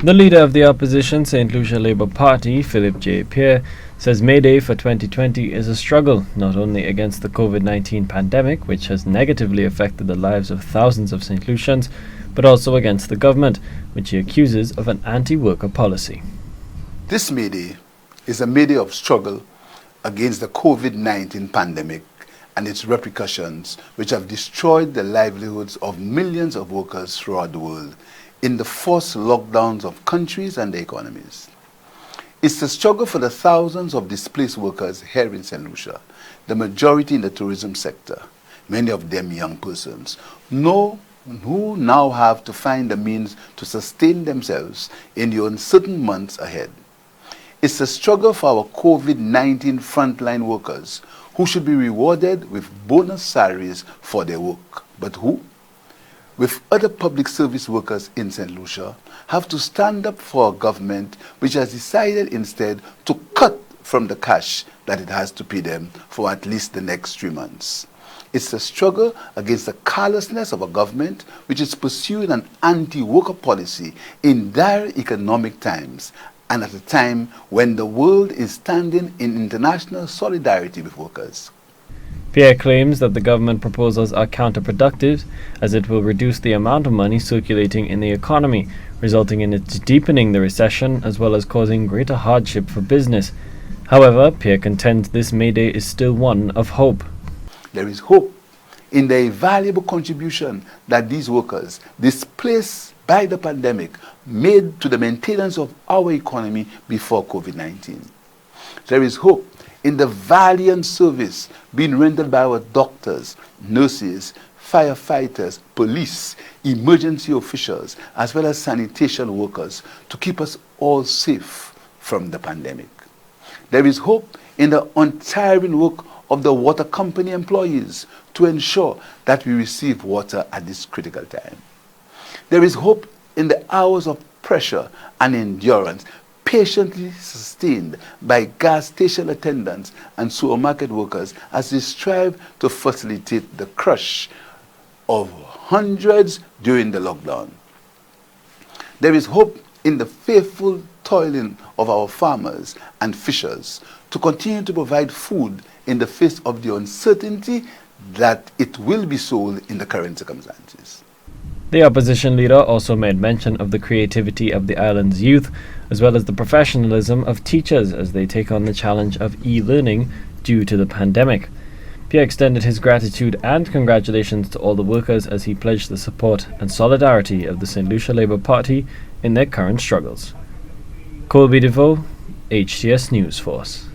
The leader of the opposition St. Lucia Labour Party, Philip J Pierre, says May Day for 2020 is a struggle not only against the COVID-19 pandemic, which has negatively affected the lives of thousands of St. Lucians, but also against the government, which he accuses of an anti-worker policy. This May Day is a May Day of struggle against the COVID-19 pandemic and its repercussions, which have destroyed the livelihoods of millions of workers throughout the world in the forced lockdowns of countries and their economies. It's the struggle for the thousands of displaced workers here in St. Lucia, the majority in the tourism sector, many of them young persons, who now have to find the means to sustain themselves in the uncertain months ahead. It's the struggle for our COVID-19 frontline workers who should be rewarded with bonus salaries for their work, but who, with other public service workers in St. Lucia, have to stand up for a government which has decided instead to cut from the cash that it has to pay them for at least the next 3 months. It's the struggle against the carelessness of a government which is pursuing an anti-worker policy in dire economic times and at a time when the world is standing in international solidarity with workers. Pierre claims that the government proposals are counterproductive, as it will reduce the amount of money circulating in the economy, resulting in it deepening the recession as well as causing greater hardship for business. However, Pierre contends this May Day is still one of hope. There is hope in the valuable contribution that these workers, displaced by the pandemic, made to the maintenance of our economy before COVID-19. There is hope in the valiant service being rendered by our doctors, nurses, firefighters, police, emergency officials, as well as sanitation workers to keep us all safe from the pandemic. There is hope in the untiring work of the water company employees to ensure that we receive water at this critical time. There is hope in the hours of pressure and endurance patiently sustained by gas station attendants and supermarket workers as they strive to facilitate the crush of hundreds during the lockdown. There is hope in the faithful toiling of our farmers and fishers to continue to provide food in the face of the uncertainty that it will be sold in the current circumstances. The opposition leader also made mention of the creativity of the island's youth, as well as the professionalism of teachers as they take on the challenge of e-learning due to the pandemic. Pierre extended his gratitude and congratulations to all the workers as he pledged the support and solidarity of the St. Lucia Labour Party in their current struggles. Colby DeVoe, HTS News Force.